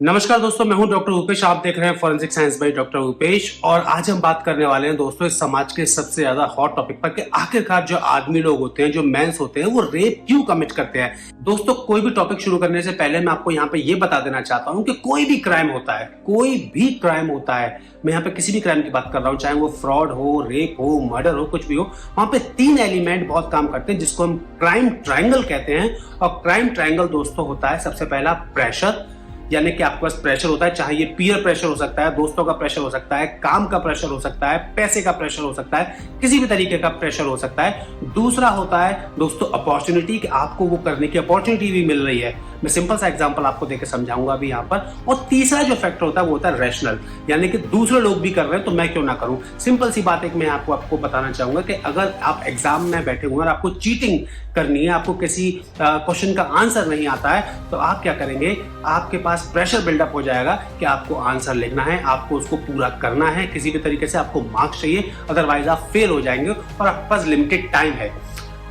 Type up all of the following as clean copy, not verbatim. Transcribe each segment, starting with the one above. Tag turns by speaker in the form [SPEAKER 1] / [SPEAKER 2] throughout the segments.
[SPEAKER 1] नमस्कार दोस्तों, मैं हूं डॉक्टर उपेश। आप देख रहे हैं forensic science by doctor Upesh. और आज हम बात करने वाले हैं दोस्तों इस समाज के सबसे ज्यादा हॉट टॉपिक पर कि आखिरकार जो आदमी लोग होते हैं, जो मेंस होते हैं, वो रेप क्यों कमिट करते हैं। दोस्तों, कोई भी टॉपिक शुरू करने से पहले मैं आपको यहाँ पे ये बता देना चाहता हूँ कि कोई भी क्राइम होता है, कोई भी क्राइम होता है, मैं यहाँ पे किसी भी क्राइम की बात कर रहा हूँ, चाहे वो फ्रॉड हो, रेप हो, मर्डर हो, कुछ भी हो, वहां पे 3 एलिमेंट बहुत काम करते हैं जिसको हम क्राइम ट्रायंगल कहते हैं। और क्राइम ट्रायंगल दोस्तों होता है सबसे पहला प्रेशर, यानी कि आपके पास प्रेशर होता है, चाहे ये पीयर प्रेशर हो सकता है, दोस्तों का प्रेशर हो सकता है, काम का प्रेशर हो सकता है, पैसे का प्रेशर हो सकता है, किसी भी तरीके का प्रेशर हो सकता है। दूसरा होता है दोस्तों अपॉर्चुनिटी, कि आपको वो करने की अपॉर्चुनिटी भी मिल रही है। मैं सिंपल सा एग्जांपल आपको देकर समझाऊंगा अभी यहाँ पर। और तीसरा जो फैक्टर होता है वो होता है रैशनल, यानी कि दूसरे लोग भी कर रहे हैं तो मैं क्यों ना करूं। सिंपल सी बात है कि मैं आपको बताना चाहूंगा कि अगर आप एग्जाम में बैठे हुए और आपको चीटिंग करनी है, आपको किसी क्वेश्चन का आंसर नहीं आता है, तो आप क्या करेंगे, आपके पास प्रेशर बिल्डअप हो जाएगा कि आपको आंसर लिखना है, आपको उसको पूरा करना है, किसी भी तरीके से आपको मार्क्स चाहिए, अदरवाइज आप फेल हो जाएंगे और आपके पास लिमिटेड टाइम है।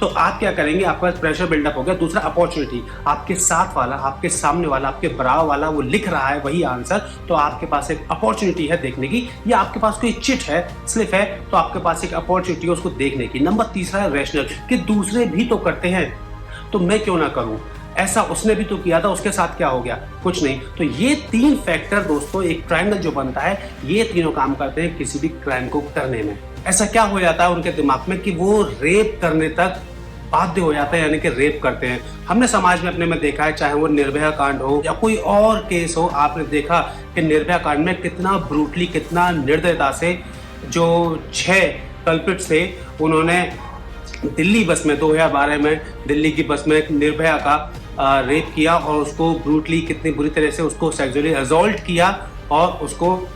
[SPEAKER 1] तो आप क्या करेंगे, आपके पास प्रेशर बिल्डअप हो गया। दूसरा अपॉर्चुनिटी, आपके साथ वाला, आपके सामने वाला, आपके बराबर वाला वो लिख रहा है वही आंसर, तो आपके पास एक अपॉर्चुनिटी है देखने की। या आपके पास कोई चिट है, स्लिप है, तो आपके पास एक अपॉर्चुनिटी है उसको देखने की। नंबर तीसरा है रैशनल, कि दूसरे भी तो करते हैं तो मैं क्यों ना करूं, ऐसा उसने भी तो किया था, उसके साथ क्या हो गया, कुछ नहीं। तो ये 3 फैक्टर दोस्तों, एक ट्रायंगल जो बनता है, ये तीनों काम करते हैं किसी भी क्राइम को करने में। ऐसा क्या हो जाता है उनके दिमाग में कि वो रेप करने तक बाध्य हो जाता है, यानी कि रेप करते हैं। हमने समाज में अपने में देखा है, चाहे वो निर्भया कांड हो या कोई और केस हो, आपने देखा कि निर्भया कांड में कितना ब्रूटली, कितना निर्दयता से जो 6 कल्प्रिट्स थे, उन्होंने दिल्ली बस में 2012 में दिल्ली की बस में एक निर्भया का रेप किया और उसको ब्रूटली, कितनी बुरी तरह से उसको सेक्सुअली असॉल्ट किया और उसको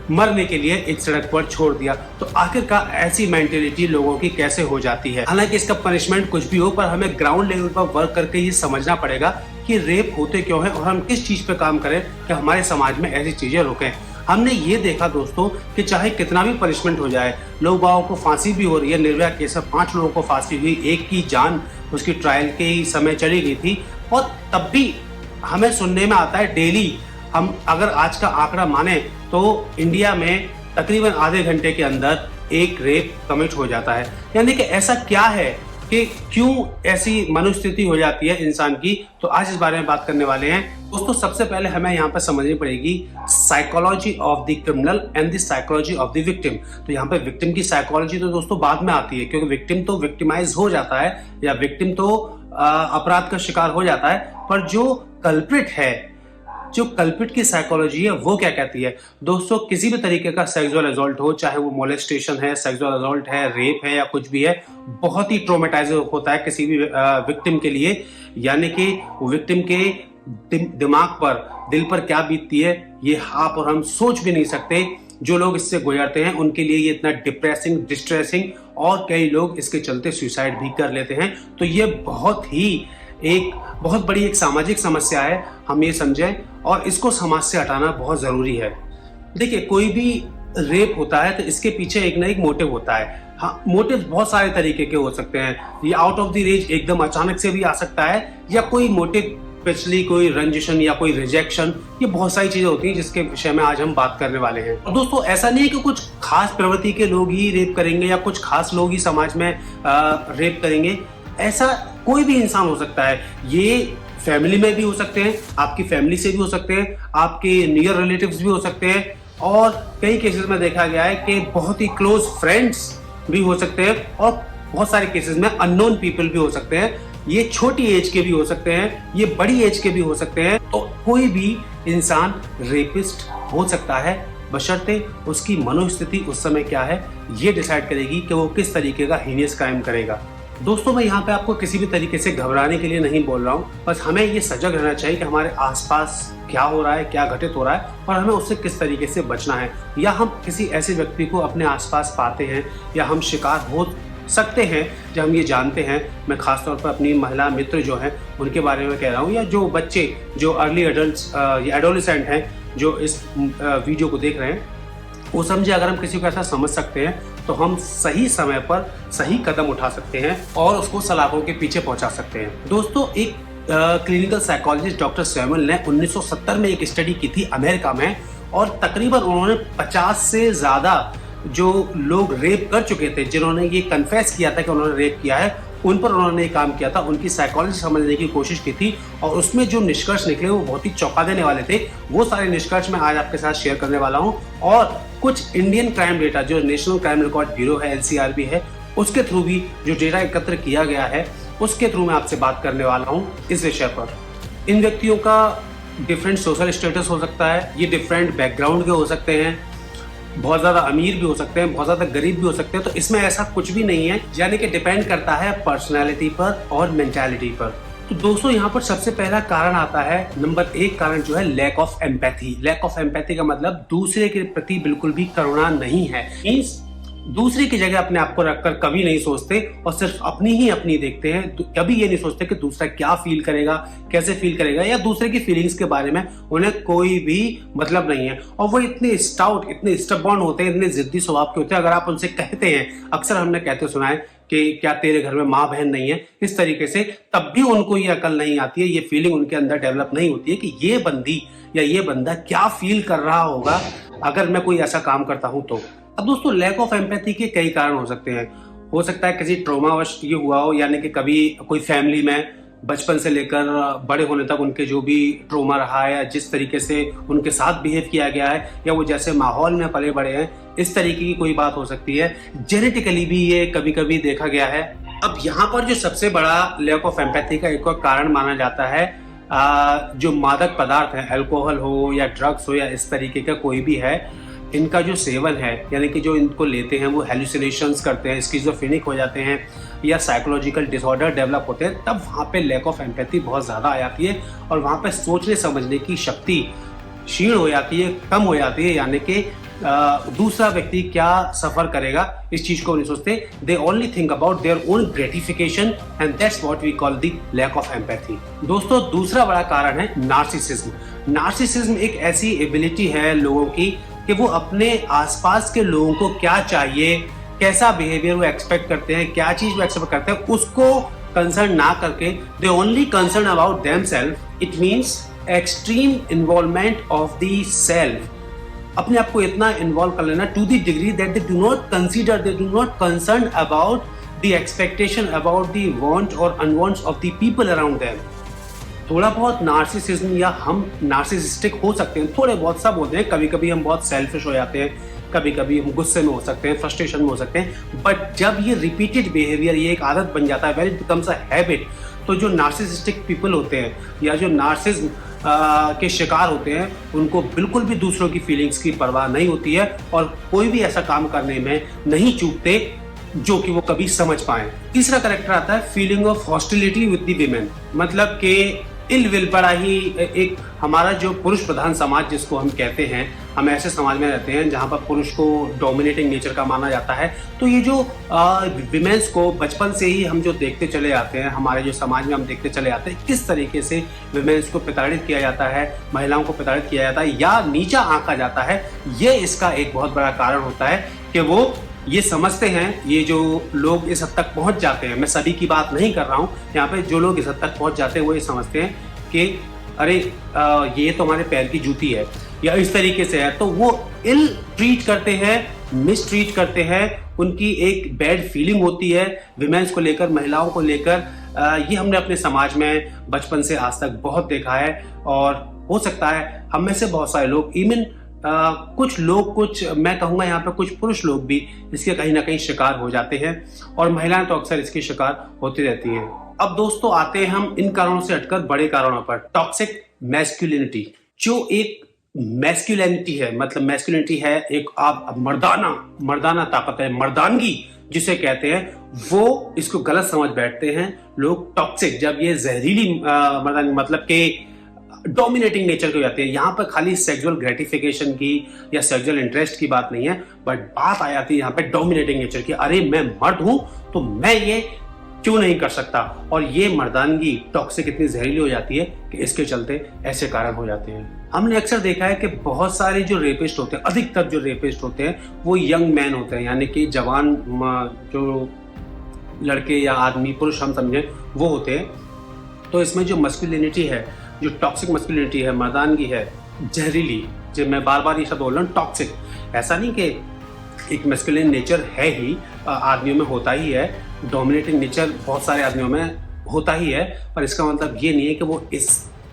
[SPEAKER 1] मरने के लिए एक सड़क पर छोड़ दिया। तो आखिरकार ऐसी मेंटेलिटी लोगों की कैसे हो जाती है। हालांकि इसका पनिशमेंट कुछ भी हो, पर हमें ग्राउंड लेवल पर वर्क करके ये समझना पड़ेगा कि रेप होते क्यों है और हम किस चीज पे काम करें कि हमारे समाज में ऐसी चीजें रुकें। हमने ये देखा दोस्तों कि चाहे कितना भी पनिशमेंट हो जाए, लोग बागों को फांसी भी हो रही है। निर्भया केस में 5 लोगों को फांसी हुई, एक की जान उसकी ट्रायल के ही समय चली गई थी। और तब भी हमें सुनने में आता है डेली, हम अगर आज का आंकड़ा माने तो इंडिया में तकरीबन आधे घंटे के अंदर एक रेप कमिट हो जाता है। यानी कि ऐसा क्या है कि क्यों ऐसी मनोस्थिति हो जाती है इंसान की, तो आज इस बारे में बात करने वाले हैं दोस्तों। सबसे पहले हमें यहाँ पर समझनी पड़ेगी psychology of the criminal and the psychology of the victim. तो यहाँ पे विक्टिम की साइकोलॉजी तो दोस्तों बाद में आती है, क्योंकि विक्टिम तो विक्टिमाइज हो जाता है या विक्टिम तो अपराध का शिकार हो जाता है, पर जो कल्प्रिट है, जो कल्प्रिट की साइकोलॉजी है वो क्या कहती है दोस्तों। किसी भी तरीके का सेक्सुअल असॉल्ट हो, चाहे वो मोलेस्टेशन है, सेक्सुअल असॉल्ट है, रेप है या कुछ भी है, बहुत ही ट्रॉमेटाइजिंग होता है किसी भी विक्टिम के लिए। यानी कि विक्टिम के दिमाग पर, दिल पर क्या बीतती है, ये आप और हम सोच भी नहीं सकते। जो लोग इससे गुजरते हैं उनके लिए ये इतना डिप्रेसिंग, डिस्ट्रेसिंग, और कई लोग इसके चलते सुसाइड भी कर लेते हैं। तो ये बहुत बड़ी एक सामाजिक समस्या है, हम ये समझें, और इसको समाज से हटाना बहुत जरूरी है। देखिए, कोई भी रेप होता है तो इसके पीछे एक ना एक मोटिव होता है। हाँ, मोटिव बहुत सारे तरीके के हो सकते हैं। ये आउट ऑफ द रेंज एकदम अचानक से भी आ सकता है, या कोई मोटिव पिछली कोई रंजिशन या कोई रिजेक्शन, ये बहुत सारी चीजें होती हैं जिसके विषय में आज हम बात करने वाले हैं। और दोस्तों, ऐसा नहीं है कि कुछ खास प्रवृत्ति के लोग ही रेप करेंगे या कुछ खास लोग ही समाज में रेप करेंगे। ऐसा कोई भी इंसान हो सकता है। ये फैमिली में भी हो सकते हैं, आपकी फैमिली से भी हो सकते हैं, आपके नियर रिलेटिव्स भी हो सकते हैं, और कई केसेस में देखा गया है कि बहुत ही क्लोज फ्रेंड्स भी हो सकते हैं, और बहुत सारे केसेस में अननोन पीपल भी हो सकते हैं। ये छोटी एज के भी हो सकते हैं, ये बड़ी एज के भी हो सकते हैं। तो कोई भी इंसान रेपिस्ट हो सकता है, बशर्ते उसकी मनोस्थिति उस समय क्या है ये डिसाइड करेगी कि वो किस तरीके का हीनियस क्राइम करेगा। दोस्तों, मैं यहाँ पे आपको किसी भी तरीके से घबराने के लिए नहीं बोल रहा हूँ, बस हमें ये सजग रहना चाहिए कि हमारे आसपास क्या हो रहा है, क्या घटित हो रहा है, और हमें उससे किस तरीके से बचना है। या हम किसी ऐसे व्यक्ति को अपने आसपास पाते हैं या हम शिकार हो सकते हैं जब हम ये जानते हैं। मैं खासतौर पर अपनी महिला मित्र जो हैं उनके बारे में कह रहा हूँ, या जो बच्चे जो अर्ली एडल्ट्स या एडोलेसेंट हैं जो इस वीडियो को देख रहे हैं, वो समझे अगर हम किसी को ऐसा समझ सकते हैं तो हम सही समय पर सही कदम उठा सकते हैं और उसको सलाखों के पीछे पहुंचा सकते हैं। दोस्तों, एक क्लिनिकल साइकोलॉजिस्ट डॉक्टर सैमुअल ने 1970 में एक स्टडी की थी अमेरिका में, और तकरीबन उन्होंने 50 से ज़्यादा जो लोग रेप कर चुके थे, जिन्होंने ये कन्फेस किया था कि उन्होंने रेप किया है, उन पर उन्होंने काम किया था, उनकी साइकोलॉजी समझने की कोशिश की थी, और उसमें जो निष्कर्ष निकले वो बहुत ही चौंका देने वाले थे। वो सारे निष्कर्ष मैं आज आपके साथ शेयर करने वाला हूँ, और कुछ इंडियन क्राइम डेटा जो नेशनल क्राइम रिकॉर्ड ब्यूरो है, NCRB है, उसके थ्रू भी जो डेटा एकत्र किया गया है उसके थ्रू मैं आपसे बात करने वाला हूँ इस विषय पर। इन व्यक्तियों का डिफरेंट सोशल स्टेटस हो सकता है, ये डिफरेंट बैकग्राउंड के हो सकते हैं, बहुत ज़्यादा अमीर भी हो सकते हैं, बहुत ज़्यादा गरीब भी हो सकते हैं, तो इसमें ऐसा कुछ भी नहीं है, यानी कि डिपेंड करता है पर्सनैलिटी पर और मेंटालिटी पर। तो दोस्तों यहाँ पर सबसे पहला कारण आता है, नंबर 1 कारण जो है lack of empathy. Lack of empathy का मतलब दूसरे के प्रति बिल्कुल भी करुणा नहीं है, मींस दूसरे की जगह अपने आप को रखकर कभी नहीं सोचते और सिर्फ अपनी ही अपनी देखते हैं। तो कभी ये नहीं सोचते कि दूसरा क्या फील करेगा, कैसे फील करेगा, या दूसरे की फीलिंग्स के बारे में उन्हें कोई भी मतलब नहीं है। और वो इतने स्टाउट, इतने स्टबॉर्न होते हैं, इतने जिद्दी स्वभाव के होते हैं। अगर आप उनसे कहते हैं, अक्सर हमने कहते सुना है कि क्या तेरे घर में माँ बहन नहीं है, इस तरीके से, तब भी उनको ये अकल नहीं आती है, ये फीलिंग उनके अंदर डेवलप नहीं होती है कि ये बंदी या ये बंदा क्या फील कर रहा होगा अगर मैं कोई ऐसा काम करता हूं तो। अब दोस्तों लैक ऑफ एम्पैथी के कई कारण हो सकते हैं। हो सकता है किसी ट्रॉमावश ये हुआ हो, यानी कि कभी कोई फैमिली में बचपन से लेकर बड़े होने तक उनके जो भी ट्रॉमा रहा है, या जिस तरीके से उनके साथ बिहेव किया गया है, या वो जैसे माहौल में पले बड़े हैं, इस तरीके की कोई बात हो सकती है। जेनेटिकली भी ये कभी कभी देखा गया है। अब यहाँ पर जो सबसे बड़ा लैक ऑफ एम्पैथी का एक और कारण माना जाता है, जो मादक पदार्थ है, अल्कोहल हो या ड्रग्स हो या इस तरीके का कोई भी है, इनका जो सेवन है, यानी कि जो इनको लेते हैं वो हेलुसिनेशंस करते हैं, स्किज़ोफ्रेनिक हो जाते हैं, या साइकोलॉजिकल डिसऑर्डर डेवलप होते हैं, तब वहाँ पे लैक ऑफ एम्पैथी बहुत ज़्यादा आ जाती है, और वहाँ पे सोचने समझने की शक्ति क्षीण हो जाती है, कम हो जाती है, यानी कि दूसरा व्यक्ति क्या सफर करेगा इस चीज को नहीं सोचते। They only think about their own gratification, and that's what we call the lack of empathy. दोस्तों दूसरा बड़ा कारण है नार्सिसिज्म। नार्सिसिज्म एक ऐसी एबिलिटी है लोगों की कि वो अपने आसपास के लोगों को क्या चाहिए, कैसा बिहेवियर वो एक्सपेक्ट करते हैं, क्या चीज वो एक्सपेक्ट करते हैं, उसको कंसर्न ना करके they only concern about themselves. It means extreme involvement of the self, अपने आप को इतना इन्वॉल्व कर लेना to the degree that they do not consider, they do not concern about the expectation, about the want और unwants of the people around them. थोड़ा बहुत narcissism या हम नार्सिसिस्टिक हो सकते हैं, थोड़े बहुत सब होते हैं। कभी कभी हम बहुत सेल्फिश हो जाते हैं, कभी कभी हम गुस्से में हो सकते हैं, फ्रस्ट्रेशन में हो सकते हैं, बट जब ये रिपीटेड बिहेवियर, ये एक आदत बन जाता है, when it becomes a habit, तो जो नार्सिसिस्टिक पीपल होते हैं या जो नार्सिज्म के शिकार होते हैं, उनको बिल्कुल भी दूसरों की फीलिंग्स की परवाह नहीं होती है, और कोई भी ऐसा काम करने में नहीं चूकते जो कि वो कभी समझ पाए। तीसरा कैरेक्टर आता है feeling of hostility with the women, मतलब कि इल विल, बड़ा ही एक हमारा जो पुरुष प्रधान समाज जिसको हम कहते हैं, हम ऐसे समाज में रहते हैं जहाँ पर पुरुष को डोमिनेटिंग नेचर का माना जाता है। तो ये जो विमेंस को बचपन से ही हम जो देखते चले आते हैं, हमारे जो समाज में हम देखते चले आते हैं किस तरीके से विमेंस को प्रताड़ित किया जाता है, महिलाओं को प्रताड़ित किया जाता है या नीचा आंका जाता है, ये इसका एक बहुत बड़ा कारण होता है कि वो ये समझते हैं, ये जो लोग इस हद तक पहुंच जाते हैं, मैं सभी की बात नहीं कर रहा हूं, यहाँ पे जो लोग इस हद तक पहुंच जाते हैं वो ये समझते हैं कि अरे ये तो हमारे पैर की जूती है या इस तरीके से है, तो वो इल ट्रीट करते हैं, मिस ट्रीट करते हैं, उनकी एक बैड फीलिंग होती है विमेंस को लेकर, महिलाओं को लेकर। ये हमने अपने समाज में बचपन से आज तक बहुत देखा है, और हो सकता है हम में से बहुत सारे लोग, इवन कुछ लोग, कुछ मैं कहूँगा यहाँ पे कुछ पुरुष लोग भी इसके कहीं ना कहीं शिकार हो जाते हैं, और महिलाएं तो अक्सर इसके शिकार होती रहती हैं। अब दोस्तों आते हैं हम इन कारणों से हटकर बड़े कारणों पर। टॉक्सिक मैस्कुलिनिटी, जो एक मैस्कुलिनिटी है, मतलब मैस्कुलिनिटी है एक आप मर्दाना ताकत है, मर्दानगी जिसे कहते हैं, वो इसको गलत समझ बैठते हैं लोग। टॉक्सिक, जब ये जहरीली मर्दानगी, मतलब कि डोमिनेटिंग नेचर की हो जाती है। यहाँ पर खाली सेक्सुअल ग्रेटिफिकेशन की या सेक्सुअल इंटरेस्ट की बात नहीं है, बट बात आ जाती है यहाँ पे डोमिनेटिंग नेचर की। अरे मैं मर्द हूं तो मैं ये क्यों नहीं कर सकता, और ये मर्दानगी टॉक्सिक इतनी जहरीली हो जाती है कि इसके चलते ऐसे कारण हो जाते हैं। हमने अक्सर देखा है कि बहुत सारे जो रेपिस्ट होते हैं, अधिकतर जो रेपिस्ट होते हैं वो यंग मैन होते हैं, यानी कि जवान जो लड़के या आदमी, पुरुष हम समझे, वो होते हैं। तो इसमें जो मस्कुलिनिटी है, जो टॉक्सिक मस्कुलिनिटी है, मर्दानगी है, जहरीली, जो मैं बार बार ये शब्द बोल रहा हूँ टॉक्सिक, ऐसा नहीं कि एक मस्कुलिन नेचर है ही, आदमियों में होता ही है, डोमिनेटिंग नेचर बहुत सारे आदमियों में होता ही है, पर इसका मतलब ये नहीं है कि वो इस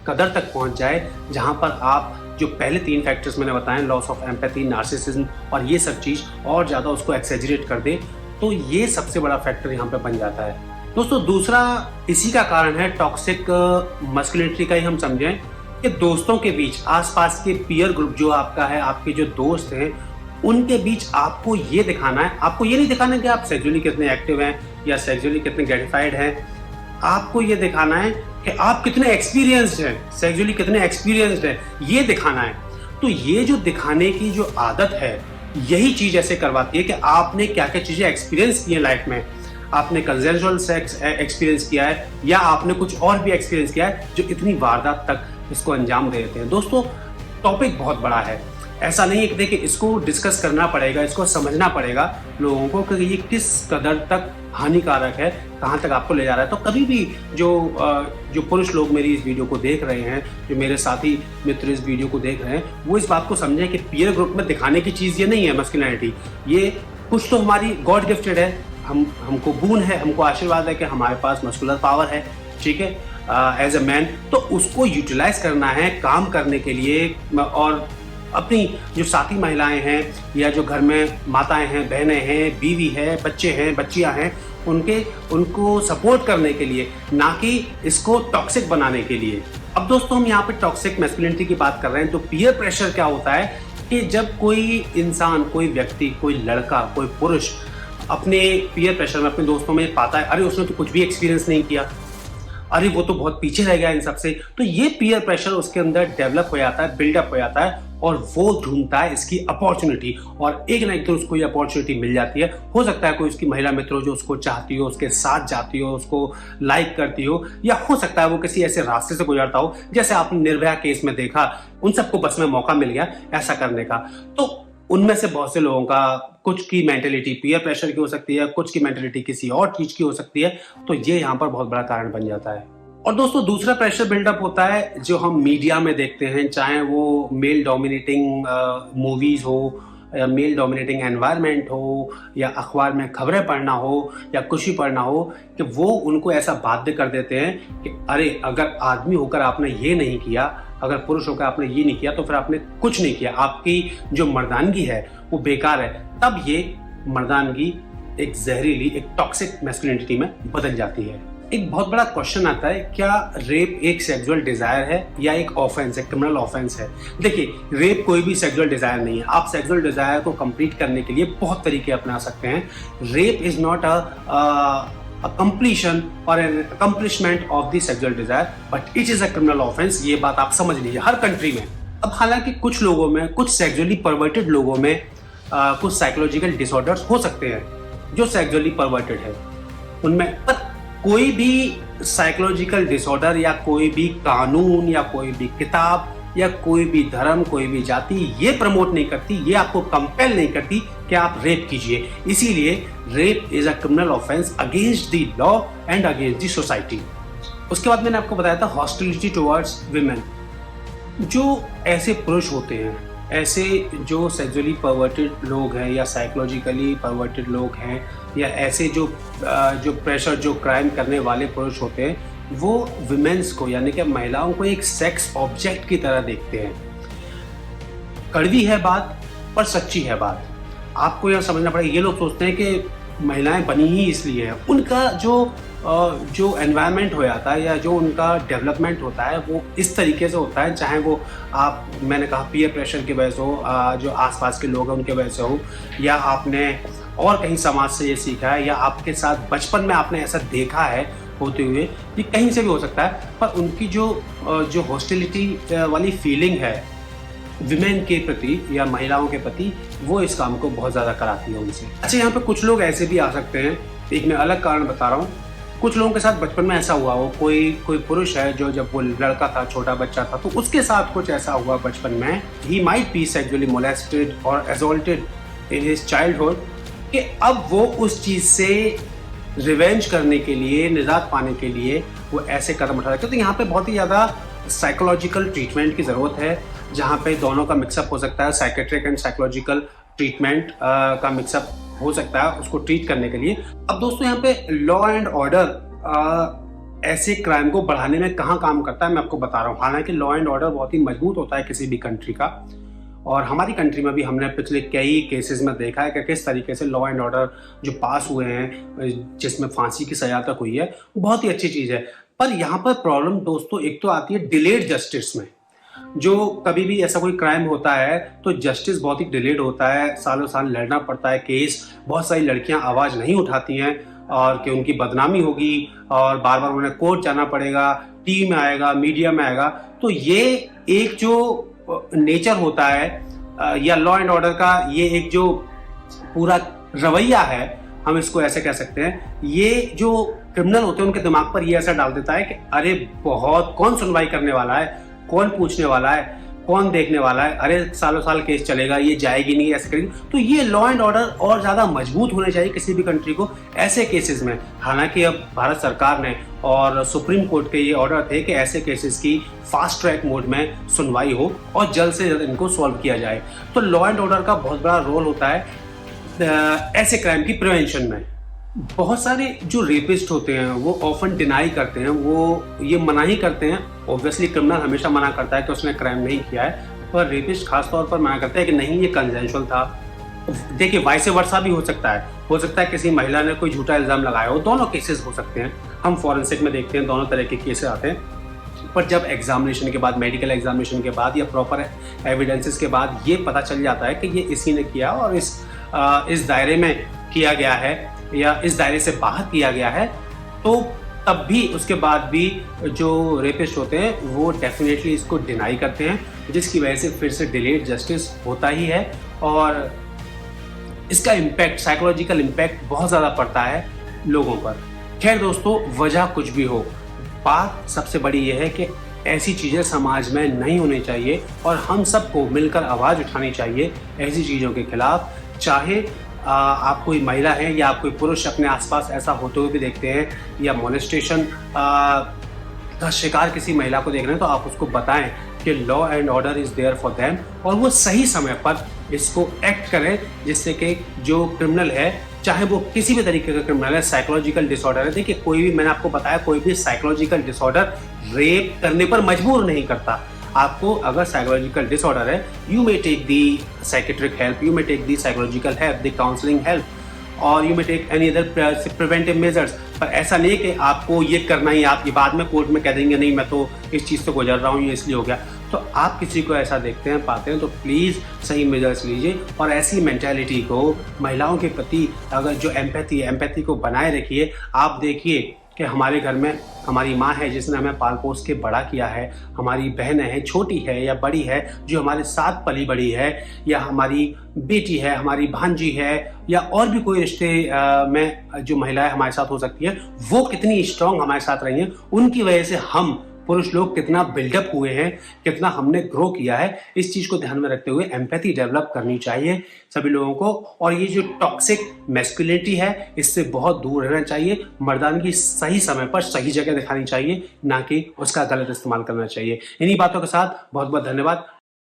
[SPEAKER 1] कदर तक पहुंच जाए जहां पर आप जो पहले 3 फैक्टर्स मैंने बताए, लॉस ऑफ एम्पैथी, नार्सिसिज्म और ये सब चीज़ और ज़्यादा उसको एक्सेजरेट कर दे, तो ये सबसे बड़ा फैक्टर यहाँ पे बन जाता है। दोस्तों दूसरा इसी का कारण है टॉक्सिक मस्कुलिनिटी का ही हम समझें कि दोस्तों के बीच, आसपास के पीयर ग्रुप जो आपका है, आपके जो दोस्त हैं, उनके बीच आपको ये दिखाना है, आपको ये नहीं दिखाना है कि आप सेक्सुअली कितने एक्टिव हैं या सेक्सुअली कितने ग्रेटिफाइड हैं, आपको ये दिखाना है कि आप कितने एक्सपीरियंस्ड हैं, सेक्सुअली कितने एक्सपीरियंस्ड हैं, ये दिखाना है। तो ये जो दिखाने की जो आदत है, यही चीज़ ऐसे करवाती है कि आपने क्या क्या चीज़ें एक्सपीरियंस की हैं लाइफ में, आपने कंसेंजुअल सेक्स एक्सपीरियंस किया है या आपने कुछ और भी एक्सपीरियंस किया है जो इतनी वारदात तक इसको अंजाम दे देते हैं। दोस्तों टॉपिक बहुत बड़ा है, ऐसा नहीं है कि देखिए इसको डिस्कस करना पड़ेगा, इसको समझना पड़ेगा लोगों को कि ये किस कदर तक हानिकारक है, कहाँ तक आपको ले जा रहा है। तो कभी भी जो पुरुष लोग मेरी इस वीडियो को देख रहे हैं, जो मेरे साथी मित्र इस वीडियो को देख रहे हैं, वो इस बात को समझें कि पीयर ग्रुप में दिखाने की चीज़ ये नहीं है मस्कुलिनिटी, ये कुछ तो हमारी गॉड गिफ्टेड है, हमको गुण है, हमको आशीर्वाद है कि हमारे पास मस्कुलर पावर है, ठीक है, एज अ मैन। तो उसको यूटिलाइज करना है काम करने के लिए, और अपनी जो साथी महिलाएं हैं या जो घर में माताएं हैं, बहनें हैं, बीवी है, बच्चे हैं, बच्चियां हैं, उनको सपोर्ट करने के लिए, ना कि इसको टॉक्सिक बनाने के लिए। अब दोस्तों हम यहाँ पे टॉक्सिक मैस्कुलिनिटी की बात कर रहे हैं, तो पीयर प्रेशर क्या होता है कि जब कोई इंसान, कोई व्यक्ति, कोई लड़का, कोई पुरुष अपने पीयर प्रेशर में, अपने दोस्तों में पाता है अरे उसने तो कुछ भी एक्सपीरियंस नहीं किया, अरे वो तो बहुत पीछे रह गया इन सबसे, तो ये पीयर प्रेशर उसके अंदर डेवलप हो जाता है, बिल्डअप हो जाता है, और वो ढूंढता है इसकी अपॉर्चुनिटी, और एक ना एक दिन उसको ये अपॉर्चुनिटी मिल जाती है। हो सकता है कोई उसकी महिला मित्र हो जो उसको चाहती हो, उसके साथ जाती हो, उसको लाइक करती हो, या हो सकता है वो किसी ऐसे रास्ते से गुजरता हो, जैसे आपने निर्भया केस में देखा, उन सबको बस में मौका मिल गया ऐसा करने का। तो उनमें से बहुत से लोगों का, कुछ की मेंटेलिटी पीयर प्रेशर की हो सकती है, कुछ की मेंटेलिटी किसी और चीज की हो सकती है, तो ये यहाँ पर बहुत बड़ा कारण बन जाता है। और दोस्तों दूसरा प्रेशर बिल्डअप होता है जो हम मीडिया में देखते हैं, चाहे वो मेल डोमिनेटिंग मूवीज हो, या मेल डोमिनेटिंग एनवायरनमेंट हो, या अखबार में खबरें पढ़ना हो, या कुछ भी पढ़ना हो, कि वो उनको ऐसा बाध्य कर देते हैं कि अरे अगर आदमी होकर आपने ये नहीं किया, अगर पुरुष होकर आपने ये नहीं किया, तो फिर आपने कुछ नहीं किया, आपकी जो मर्दानगी है वो बेकार है। तब ये मर्दानगी एक जहरीली, एक टॉक्सिक मैस्कुलिनिटी में बदल जाती है। एक बहुत बड़ा क्वेश्चन आता है, क्या रेप एक सेक्सुअल डिजायर है या एक ऑफेंस है, क्रिमिनल ऑफेंस है? देखिए रेप कोई भी सेक्सुअल डिजायर नहीं है, आप सेक्सुअल डिजायर को कंप्लीट करने के लिए बहुत तरीके अपना सकते हैं। Rape is not a completion or an accomplishment of the sexual desire, but it is a criminal offense। ये बात आप समझ लीजिए हर कंट्री में। अब हालांकि कुछ लोगों में, कुछ सेक्सुअली परवर्टेड लोगों में कुछ साइकोलॉजिकल डिसऑर्डर्स हो सकते हैं जो सेक्सुअली परवर्टेड है उनमें, पर कोई भी साइकोलॉजिकल डिसऑर्डर या कोई भी कानून या कोई भी किताब या कोई भी धर्म, कोई भी जाति ये प्रमोट नहीं करती, ये आपको कंपेल नहीं करती कि आप रेप कीजिए। इसीलिए rape is a criminal offence against the law and against the society. उसके बाद मैंने आपको बताया था हॉस्टिलिटी टुवर्ड्स विमेन। जो ऐसे पुरुष होते हैं, ऐसे जो सेक्सुअली परवर्टेड लोग हैं या साइकोलॉजिकली परवर्टेड लोग हैं, या ऐसे जो प्रेशर, जो क्राइम करने वाले पुरुष होते हैं, वो विमेन्स को यानी कि महिलाओं को एक सेक्स ऑब्जेक्ट की तरह देखते हैं। कड़वी है बात पर सच्ची है बात, आपको यह समझना पड़ेगा। ये लोग सोचते हैं कि महिलाएं बनी ही इसलिए है, उनका जो एनवायरनमेंट हो जाता है या जो उनका डेवलपमेंट होता है वो इस तरीके से होता है, चाहे वो मैंने कहा पीयर प्रेशर की वजह से हो, जो आसपास के लोग हैं उनके वजह से हो, या आपने और कहीं समाज से ये सीखा है, या आपके साथ बचपन में आपने ऐसा देखा है होते हुए, ये कहीं से भी हो सकता है। पर उनकी जो हॉस्टिलिटी वाली फीलिंग है विमेन के प्रति या महिलाओं के प्रति, वो इस काम को बहुत ज़्यादा कराती है उनसे। अच्छा, यहाँ पे कुछ लोग ऐसे भी आ सकते हैं, एक मैं अलग कारण बता रहा हूँ। कुछ लोगों के साथ बचपन में ऐसा हुआ हो, कोई पुरुष है जो जब वो लड़का था, छोटा बच्चा था, तो उसके साथ कुछ ऐसा हुआ बचपन में, he might be sexually molested और असॉल्टेड इन हिज चाइल्डहुड, कि अब वो उस चीज़ से रिवेंज करने के लिए, निजात पाने के लिए वो ऐसे कदम उठा रहे हैं। तो यहाँ पे बहुत ही ज़्यादा साइकोलॉजिकल ट्रीटमेंट की ज़रूरत है, जहाँ पे दोनों का मिक्सअप हो सकता है, साइकेट्रिक एंड साइकोलॉजिकल ट्रीटमेंट का मिक्सअप हो सकता है उसको ट्रीट करने के लिए। अब दोस्तों यहाँ पे लॉ एंड ऑर्डर ऐसे क्राइम को बढ़ाने में कहाँ काम करता है मैं आपको बता रहा हूँ। हालांकि लॉ एंड ऑर्डर बहुत ही मजबूत होता है किसी भी कंट्री का, और हमारी कंट्री में भी हमने पिछले कई केसेस में देखा है कि किस तरीके से लॉ एंड ऑर्डर जो पास हुए हैं जिसमें फांसी की सजा तक हुई है, वो बहुत ही अच्छी चीज़ है। पर यहाँ पर प्रॉब्लम दोस्तों एक तो आती है डिलेड जस्टिस में। जो कभी भी ऐसा कोई क्राइम होता है तो जस्टिस बहुत ही डिलेड होता है, सालों साल लड़ना पड़ता है केस, बहुत सारी लड़कियां आवाज़ नहीं उठाती हैं और कि उनकी बदनामी होगी और बार बार उन्हें कोर्ट जाना पड़ेगा, टीवी में आएगा, मीडिया में आएगा। तो ये एक जो नेचर होता है या लॉ एंड ऑर्डर का ये एक जो पूरा रवैया है, हम इसको ऐसे कह सकते हैं, ये जो क्रिमिनल होते हैं उनके दिमाग पर ये असर डाल देता है कि अरे बहुत कौन सुनवाई करने वाला है, कौन पूछने वाला है, कौन देखने वाला है, अरे सालों साल केस चलेगा, ये जाएगी नहीं, ऐसे करेगी। तो ये लॉ एंड ऑर्डर और ज़्यादा मजबूत होने चाहिए किसी भी कंट्री को ऐसे केसेस में। हालांकि अब भारत सरकार ने और सुप्रीम कोर्ट के ये ऑर्डर थे कि ऐसे केसेस की फास्ट ट्रैक मोड में सुनवाई हो और जल्द से जल्द इनको सॉल्व किया जाए। तो लॉ एंड ऑर्डर का बहुत बड़ा रोल होता है ऐसे क्राइम की प्रिवेंशन में। बहुत सारे जो रेपिस्ट होते हैं वो ऑफन डिनाई करते हैं, वो ये मना ही करते हैं। ऑब्वियसली क्रिमिनल हमेशा मना करता है कि उसने क्राइम नहीं किया है, पर रेपिस्ट खास तौर पर मना करता है कि नहीं ये कंसेंशुअल था। देखिए वाइस वर्सा भी हो सकता है किसी महिला ने कोई झूठा इल्जाम लगाया हो, दोनों केसेस हो सकते हैं। हम फॉरेंसिक में देखते हैं दोनों तरह के केसेस आते हैं। पर जब एग्जामिनेशन के बाद, मेडिकल एग्जामिनेशन के बाद या प्रॉपर एविडेंसेस के बाद ये पता चल जाता है कि ये इसी ने किया और इस दायरे में किया गया है या इस दायरे से बाहर किया गया है, तो तब भी उसके बाद भी जो रेपिस्ट होते हैं वो डेफिनेटली इसको डिनाई करते हैं, जिसकी वजह से फिर से डिलेड जस्टिस होता ही है और इसका इम्पैक्ट, साइकोलॉजिकल इम्पैक्ट बहुत ज़्यादा पड़ता है लोगों पर। खैर दोस्तों, वजह कुछ भी हो, बात सबसे बड़ी ये है कि ऐसी चीज़ें समाज में नहीं होनी चाहिए और हम सबको मिलकर आवाज़ उठानी चाहिए ऐसी चीज़ों के खिलाफ। चाहे आप कोई महिला हैं या आप कोई पुरुष अपने आसपास ऐसा होते हुए भी देखते हैं या मोलेस्टेशन का शिकार किसी महिला को देख रहे हैं, तो आप उसको बताएं कि law and order is there for them और वो सही समय पर इसको एक्ट करें, जिससे कि जो क्रिमिनल है, चाहे वो किसी भी तरीके का क्रिमिनल है, साइकोलॉजिकल डिसऑर्डर है। देखिए कोई भी, मैंने आपको बताया, कोई भी साइकोलॉजिकल डिसऑर्डर रेप करने पर मजबूर नहीं करता। आपको अगर साइकोलॉजिकल डिसऑर्डर है, you may take the psychiatric help, you may take the psychological help, the counselling help, और you may take any other preventive measures. पर ऐसा नहीं कि आपको ये करना ही, आप ये बाद में कोर्ट में कह देंगे नहीं मैं तो इस चीज़ से गुजर रहा हूँ, ये इसलिए हो गया। तो आप किसी को ऐसा देखते हैं, पाते हैं, तो प्लीज़ सही मेजर्स लीजिए और ऐसी मेंटालिटी को महिलाओं के प्रति, अगर जो एम्पैथी को बनाए रखिए। आप देखिए कि हमारे घर में हमारी माँ है जिसने हमें पाल पोस के बड़ा किया है, हमारी बहन है, छोटी है या बड़ी है, जो हमारे साथ पली बड़ी है, या हमारी बेटी है, हमारी भांजी है, या और भी कोई रिश्ते में जो महिलाएं हमारे साथ हो सकती है, वो कितनी स्ट्रांग हमारे साथ रही हैं, उनकी वजह से हम पुरुष लोग कितना बिल्डअप हुए हैं, कितना हमने ग्रो किया है। इस चीज़ को ध्यान में रखते हुए एम्पैथी डेवलप करनी चाहिए सभी लोगों को, और ये जो टॉक्सिक मैस्कुलिनिटी है इससे बहुत दूर रहना चाहिए। मर्दानगी सही समय पर सही जगह दिखानी चाहिए, ना कि उसका गलत इस्तेमाल करना चाहिए। इन्हीं बातों के साथ बहुत बहुत धन्यवाद।